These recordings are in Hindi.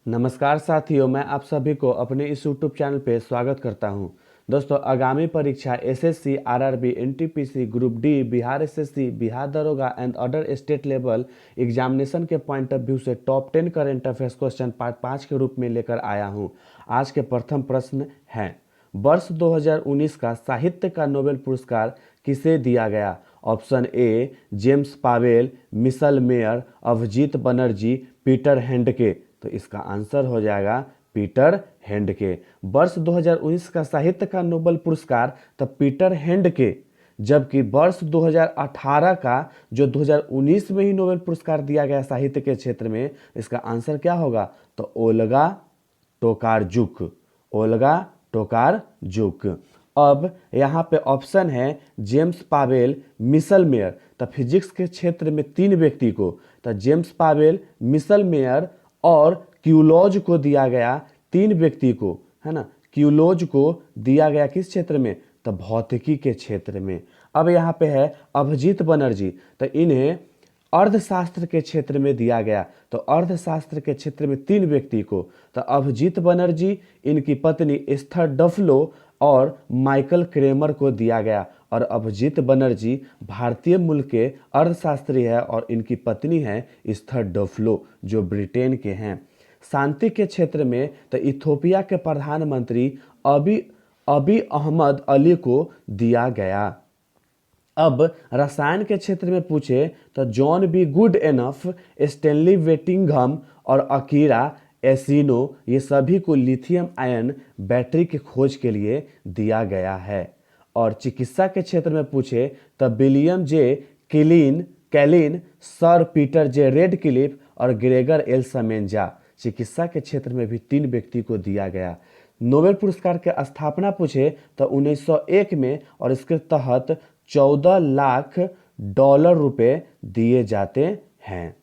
नमस्कार साथियों, मैं आप सभी को अपने इस यूट्यूब चैनल पे स्वागत करता हूं। दोस्तों, आगामी परीक्षा SSC, RRB, NTPC, group D, Bihar SSC, Bihar दरोगा and other state level examination के पॉइंट ऑफ व्यू से top 10 current affairs question part 5 के रूप में लेकर आया हूं। आज के प्रथम प्रश्न है, वर्ष 2019 का साहित्य का नोबेल पुरस्कार किसे दिया गया? Option A James Powell, Michel Mayor, Abhijit Banerjee, Peter Handke. तो इसका आंसर हो जाएगा पीटर हैंडके। वर्ष 2019 का साहित्य का नोबेल पुरस्कार तब पीटर हैंडके, जबकि वर्ष 2018 का जो 2019 में ही नोबेल पुरस्कार दिया गया साहित्य के क्षेत्र में, इसका आंसर क्या होगा? तो ओल्गा टोकारजुक। Olga Tokarczuk. अब यहाँ पे ऑप्शन है जेम्स पावेल, मिशेल मेयर। तो फिजिक्स के क्षेत्र में तीन व्यक्ति को, तो जेम्स पावेल, मिशेल मेयर और क्यूलॉज को दिया गया, तीन व्यक्ति को, है ना। क्यूलॉज को दिया गया किस क्षेत्र में? तो भौतिकी के क्षेत्र में। अब यहाँ पे है अभिजीत बनर्जी, तो इन्हें अर्थशास्त्र के क्षेत्र में दिया गया। तो अर्थशास्त्र के क्षेत्र में तीन व्यक्ति को, तो अभिजीत बनर्जी, इनकी पत्नी एस्थर डफलो और माइकल क्रेमर को दिया गया। और अभिजीत बनर्जी भारतीय मूल के अर्थशास्त्री है और इनकी पत्नी है एस्थर डफलो, जो ब्रिटेन के हैं। शांति के क्षेत्र में तो इथोपिया के प्रधानमंत्री अबी अबी अहमद अली को दिया गया। अब रसायन के क्षेत्र में पूछे तो John B Goodenough, Stanley Whittingham और अकीरा एसिनो, ये सभी को लिथियम आयन बैटरी की खोज के लिए दिया गया है। और चिकित्सा के क्षेत्र में पूछे तो William J Kaelin, sir Peter J Ratcliffe और ग्रेगर एल समेंजा, चिकित्सा के क्षेत्र में भी तीन व्यक्ति को दिया गया। नोबेल पुरस्कार के स्थापना पूछे तो 1901 में, और इसके तहत 14 लाख डॉलर रुपए दिए जाते हैं।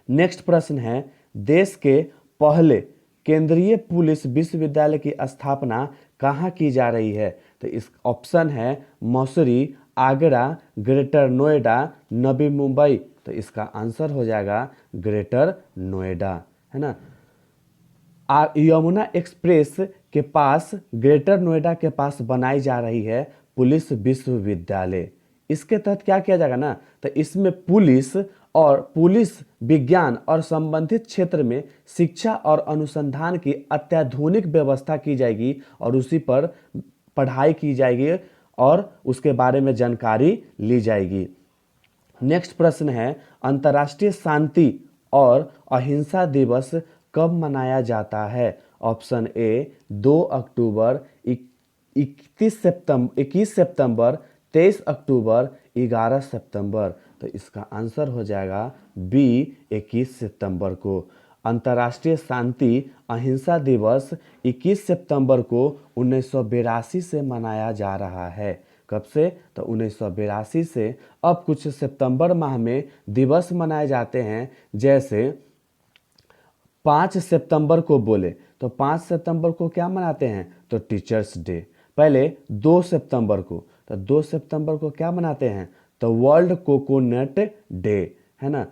नेक्स्ट प्रश्न है, देश के पहले केंद्रीय पुलिस विश्वविद्यालय की स्थापना कहाँ की जा रही है? तो इस ऑप्शन है मसूरी, आगरा, ग्रेटर नोएडा, नवी मुंबई। तो इसका आंसर हो जाएगा ग्रेटर नोएडा, है ना। यमुना एक्सप्रेस के पास, ग्रेटर नोएडा के पास बनाई जा रही है पुलिस विश्वविद्यालय। इसके तहत क्या किया जाएगा ना, तो इसमें पुलिस और पुलिस विज्ञान और संबंधित क्षेत्र में शिक्षा और अनुसंधान की अत्याधुनिक व्यवस्था की जाएगी और उसी पर पढ़ाई की जाएगी और उसके बारे में जानकारी ली जाएगी। नेक्स्ट प्रश्न है, अंतर्राष्ट्रीय शांति और अहिंसा दिवस कब मनाया जाता है? ऑप्शन ए 2 अक्टूबर, 21 सितंबर, 23 अक्टूबर, 11 सितंबर। तो इसका आंसर हो जाएगा बी 21 सितंबर को। अंतर्राष्ट्रीय शांति अहिंसा दिवस 21 सितंबर को 1982 से मनाया जा रहा है। कब से? तो 1982 से। अब कुछ सितंबर माह में दिवस मनाए जाते हैं, जैसे 5 सितंबर को बोले तो 5 सितंबर को क्या मनाते हैं? तो टीचर्स डे। पहले 2 सितंबर को, तो 2 सितंबर को क्या मनाते हैं? तो वर्ल्ड कोकोनट डे, है ना।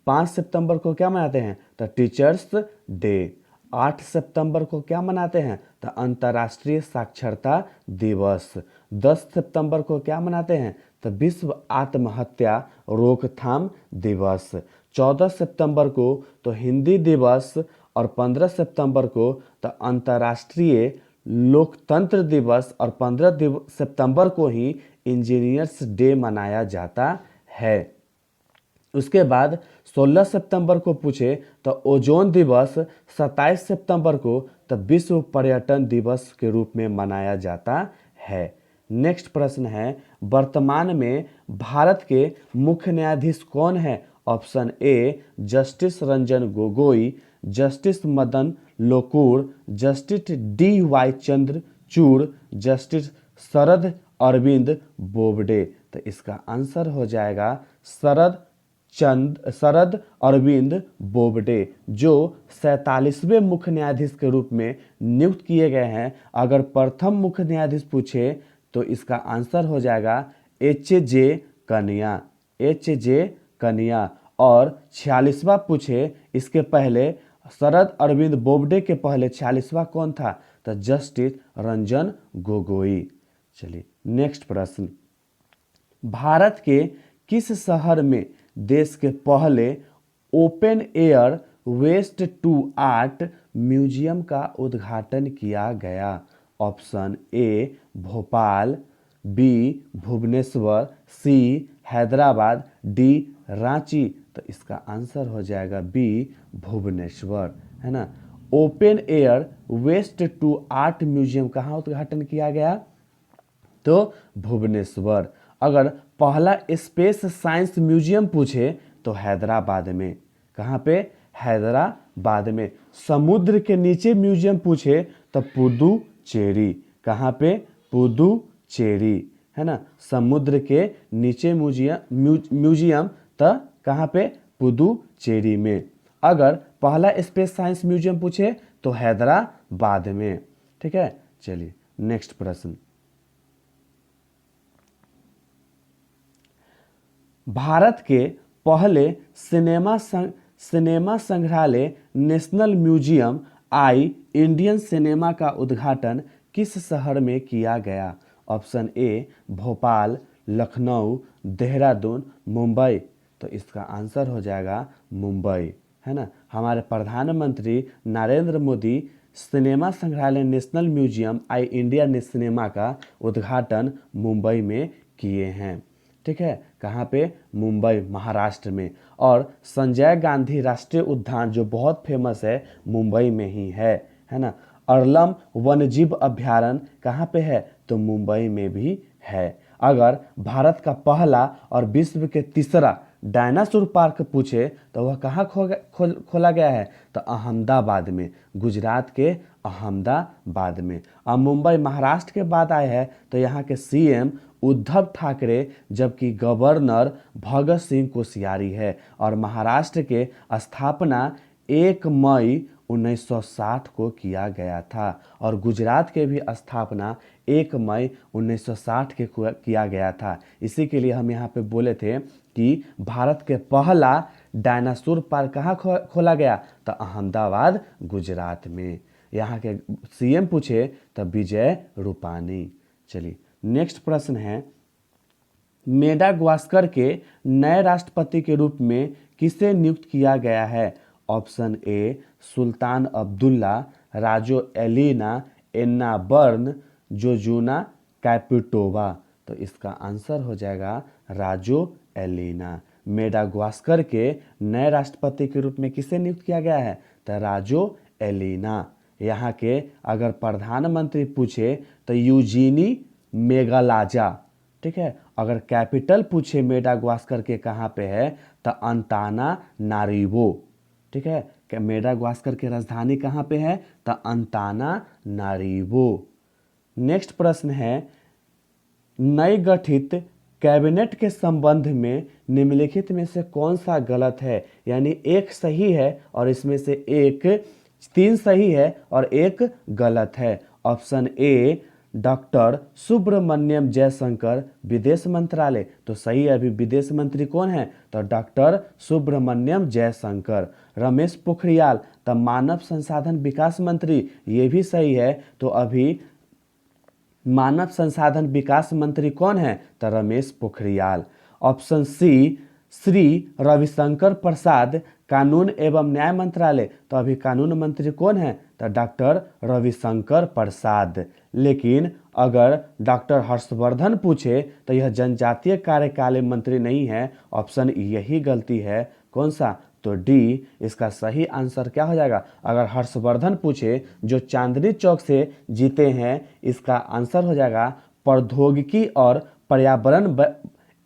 5 सितंबर को क्या मनाते हैं? तो टीचर्स डे। 8 सितंबर को क्या मनाते हैं? तो अंतर्राष्ट्रीय साक्षरता दिवस। 10 सितंबर को क्या मनाते हैं? तो विश्व आत्महत्या रोकथाम दिवस। 14 सितंबर को तो हिंदी दिवस और 15 सितंबर को तो अंतर्राष्ट्रीय लोकतंत्र दिवस और 15 सितंबर को ही इंजीनियर्स डे मनाया जाता है। उसके बाद 16 सितंबर को पूछे तो ओजोन दिवस, 27 सितंबर को तो विश्व पर्यटन दिवस के रूप में मनाया जाता है। नेक्स्ट प्रश्न है, वर्तमान में भारत के मुख्य न्यायाधीश कौन है? Option A justice Ranjan Gogoi, justice Madan Lokur, justice D Y Chandrachud, justice Sharad Arvind Bobde. तो इसका आंसर हो जाएगा शरद अरविंद बोबडे, जो 47वें मुख्य न्यायाधीश के रूप में नियुक्त किए गए हैं। अगर प्रथम मुख्य न्यायाधीश पूछे तो इसका आंसर हो जाएगा एच जे कन्या। और 46वां पूछे इसके पहले शरद अरविंद बोबडे के पहले 46वां कौन था? तो जस्टिस रंजन गोगोई। चलिए नेक्स्ट प्रश्न, भारत के किस शहर में देश के पहले open air waste to art museum का उद्घाटन किया गया? Option A Bhopal, B Bhubaneswar, C Hyderabad, D Ranchi. तो इसका आंसर हो जाएगा बी भुवनेश्वर, है ना। Open air waste to art museum कहाँ उद्घाटन किया गया? तो भुवनेश्वर। अगर पहला स्पेस साइंस म्यूजियम पूछे तो हैदराबाद में। कहाँ पे? हैदराबाद में। समुद्र के नीचे म्यूजियम पूछे तो पुदुचेरी। कहाँ पे? पुदुचेरी, है ना। समुद्र के नीचे म्यूजियम तो कहाँ पे? पुदुचेरी में। अगर पहला स्पेस साइंस म्यूजियम पूछे तो हैदराबाद में। ठीक है, चलिए नेक्स्ट प्रश्न, भारत के पहले सिनेमा संग्रहालय नेशनल म्यूजियम आई इंडियन सिनेमा का उद्घाटन किस शहर में किया गया? Option A Bhopal, Lucknow, Dehradun, Mumbai. तो इसका आंसर हो जाएगा मुंबई, है ना। हमारे प्रधानमंत्री नरेंद्र मोदी सिनेमा संग्रहालय नेशनल म्यूजियम आई इंडिया सिनेमा का उद्घाटन मुंबई में किए हैं। ठीक है, कहाँ पे? मुंबई, महाराष्ट्र में। और संजय गांधी राष्ट्रीय उद्यान जो बहुत फेमस है मुंबई में ही है ना। अरलम वन्यजीव अभ्यारण्य कहाँ पे है? तो मुंबई में भी है। अगर भारत का पहला और विश्व के तीसरा डायनासोर पार्क पूछे तो वह कहाँ खोला गया है? तो अहमदाबाद में, गुजरात के अहमदाबाद में। अब मुंबई महाराष्ट्र के बाद आए हैं तो यहाँ के सीएम उद्धव ठाकरे, जबकि गवर्नर भगत सिंह कोश्यारी है। और महाराष्ट्र के स्थापना 1 मई 1960 को किया गया था और गुजरात के भी स्थापना 1 मई 1960 के किया गया था। इसी के लिए हम यहाँ पे बोले थे कि भारत के पहला डायनासोर पार्क कहाँ खोला गया? तो अहमदाबाद, गुजरात में। यहाँ के सीएम पूछे तो विजय रूपानी। चलिए नेक्स्ट प्रश्न है, मेडागास्कर के नए राष्ट्रपति के रूप में किसे नियुक्त किया गया है? ऑप्शन ए सुल्तान अब्दुल्ला, राजो एलिना, एन्ना बर्न, जोजुना कैपिटोवा। तो इसका आंसर हो जाएगा राजो एलिना। मेडागास्कर के नए राष्ट्रपति के रूप में किसे नियुक्त किया गया है? तो राजो एलिना। यहाँ के अगर प्रधानमंत्री पूछे तो यूजीनी मेगालाजा। ठीक है, अगर कैपिटल पूछे मेडागास्कर के कहाँ पे है तो अंताना नारिवो। ठीक है, मेडागास्कर की राजधानी कहाँ पे है? तो अंताना नारिवो। नेक्स्ट प्रश्न है, नई गठित कैबिनेट के संबंध में निम्नलिखित में से कौन सा गलत है? यानी एक सही है और इसमें से एक 3 सही है और एक गलत है। Option A doctor Subrahmanyam Jaishankar विदेश मंत्रालय। तो सही है, अभी विदेश मंत्री कौन है? तो डॉक्टर सुब्रमण्यम जयशंकर। रमेश पोखरियाल तो मानव संसाधन विकास मंत्री, ये भी सही है। तो अभी मानव संसाधन विकास मंत्री कौन है? तो रमेश पोखरियाल। ऑप्शन सी श्री रविशंकर प्रसाद कानून एवं न्याय मंत्रालय। तो अभी कानून मंत्री कौन है? तो डॉक्टर रविशंकर प्रसाद। लेकिन अगर डॉक्टर हर्षवर्धन पूछे तो यह जनजातीय कार्य मंत्री नहीं है। ऑप्शन यही गलती है। कौन सा? तो डी। इसका सही आंसर क्या हो जाएगा? अगर हर्षवर्धन पूछे जो चांदनी चौक से जीते हैं, इसका आंसर हो जाएगा प्रौद्योगिकी और पर्यावरण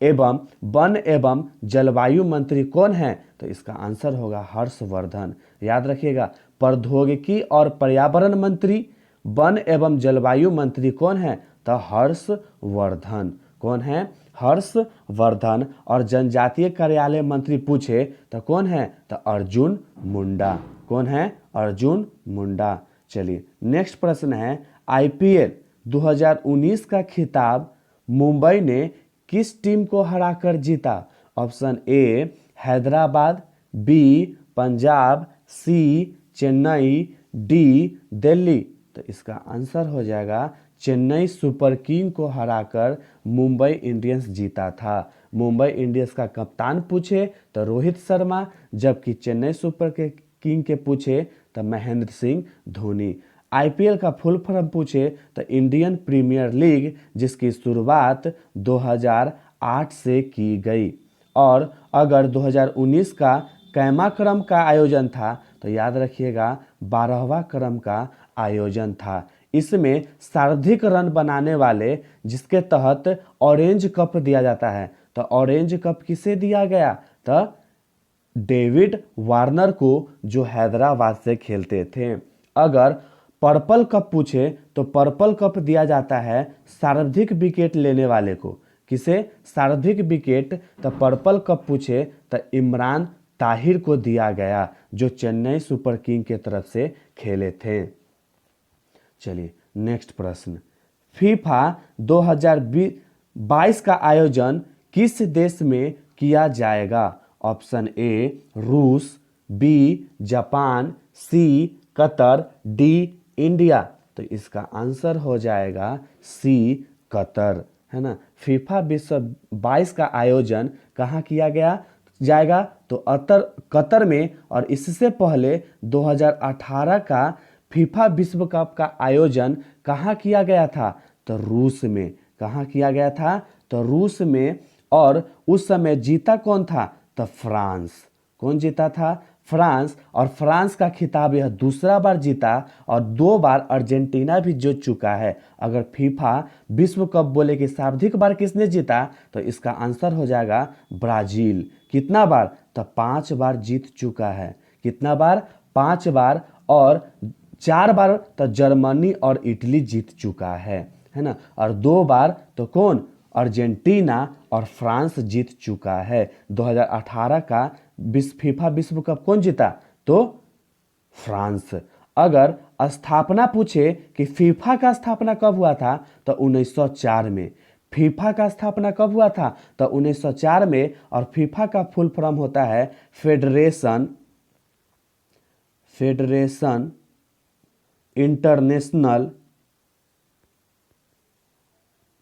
एवं वन एवं जलवायु मंत्री कौन है? तो इसका आंसर होगा हर्षवर्धन। याद रखिएगा, प्रौद्योगिकी और पर्यावरण मंत्री, वन एवं जलवायु मंत्री कौन है? तो हर्षवर्धन। कौन है? हर्षवर्धन। और जनजातीय कार्यालय मंत्री पूछे तो कौन है? तो अर्जुन मुंडा। कौन है? अर्जुन मुंडा। चलिए नेक्स्ट प्रश्न है, आईपीएल 2019 का खिताब मुंबई ने किस टीम को हराकर जीता? Option A Hyderabad, B Punjab, C Chennai, D Delhi. तो इसका आंसर हो जाएगा चेन्नई सुपर किंग को हराकर मुंबई इंडियंस जीता था। मुंबई इंडियंस का कप्तान पूछे तो रोहित शर्मा, जबकि चेन्नई सुपर के किंग के पूछे तो महेंद्र सिंह धोनी। आईपीएल का फुल फॉर्म पूछे तो इंडियन प्रीमियर लीग, जिसकी शुरुआत 2008 से की गई। और अगर 2019 का कैमा क्रम का आयोजन था तो याद रखिएगा 12वां क्रम का आयोजन था। इसमें सर्वाधिक रन बनाने वाले, जिसके तहत ऑरेंज कप दिया जाता है, तो ऑरेंज कप किसे दिया गया? तो डेविड वार्नर को, जो हैदराबाद से खेलते थे। अगर पर्पल कप पूछे तो पर्पल कप दिया जाता है सर्वाधिक विकेट लेने वाले को। किसे? सर्वाधिक विकेट। तो पर्पल कप पूछे तो इमरान ताहिर को दिया गया, जो चेन्नई सुपर किंग के तरफ से खेले थे। चलिए नेक्स्ट प्रश्न, फीफा 2022 का आयोजन किस देश में किया जाएगा? ऑप्शन ए रूस, बी जापान, सी कतर, डी इंडिया। तो इसका आंसर हो जाएगा सी कतर, है ना। फीफा विश्व 22 का आयोजन कहाँ किया जाएगा? तो कतर में। और इससे पहले 2018 का फीफा विश्व कप का आयोजन कहाँ किया गया था? तो रूस में। कहाँ किया गया था? तो रूस में। और उस समय जीता कौन था? तो फ्रांस। कौन जीता था? फ्रांस। और फ्रांस का खिताब यह दूसरा बार जीता, और 2 बार अर्जेंटीना भी जीत चुका है। अगर फीफा विश्व कप बोले कि सर्वाधिक बार किसने जीता, तो इसका आंसर हो जाएगा ब्राजील। कितना बार? तो 5 बार जीत चुका है। कितना बार? 5 बार। और 4 बार तो जर्मनी और इटली जीत चुका है ना। और 2 बार तो कौन? अर्जेंटीना और फ्रांस जीत चुका है। 2018 का फीफा विश्व कप कौन जीता? तो फ्रांस। अगर स्थापना पूछे कि फीफा का स्थापना कब हुआ था, तो 1904 में। फीफा का स्थापना कब हुआ था? तो 1904 में। और फीफा का फुल फॉर्म होता है federation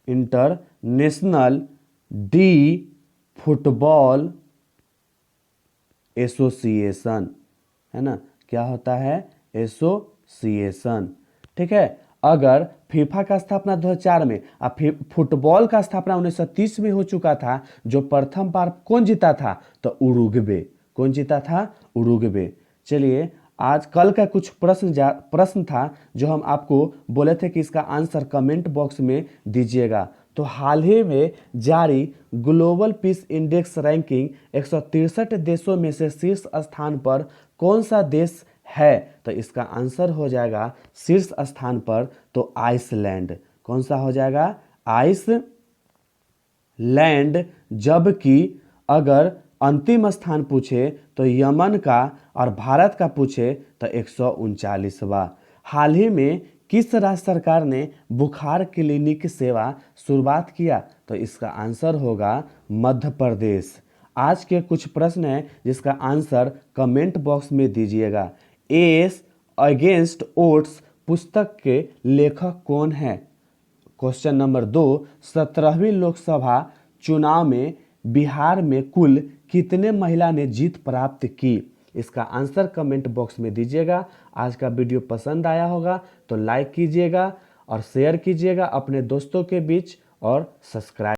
international D football association, है ना। क्या होता है? एसोसिएशन। ठीक है। अगर फीफा का स्थापना 2004 में और फुटबॉल का स्थापना 1930 में हो चुका था, जो प्रथम बार कौन जीता था? तो उरुग्वे। कौन जीता था? उरुग्वे। चलिए, आज कल का कुछ प्रश्न था जो हम आपको बोले थे कि इसका आंसर कमेंट बॉक्स में दीजिएगा। तो हाल ही में जारी ग्लोबल पीस इंडेक्स रैंकिंग 163 देशों में से शीर्ष स्थान पर कौन सा देश है? तो इसका आंसर हो जाएगा शीर्ष स्थान पर तो आइसलैंड। कौन सा हो जाएगा? आइसलैंड। जबकि अगर अंतिम स्थान पूछे तो यमन का, और भारत का पूछे तो 139वां। हाल ही में किस राज्य सरकार ने बुखार क्लिनिक सेवा शुरुआत किया? तो इसका आंसर होगा मध्य प्रदेश। आज के कुछ प्रश्न हैं जिसका आंसर कमेंट बॉक्स में दीजिएगा। एस अगेंस्ट ओड्स पुस्तक के लेखक कौन है? क्वेश्चन नंबर 2, 17वीं लोकसभा चुनाव में बिहार में कुल कितने महिला ने जीत प्राप्त की? इसका आंसर कमेंट बॉक्स में दीजिएगा। आज का वीडियो पसंद आया होगा तो लाइक कीजिएगा और शेयर कीजिएगा अपने दोस्तों के बीच, और सब्सक्राइब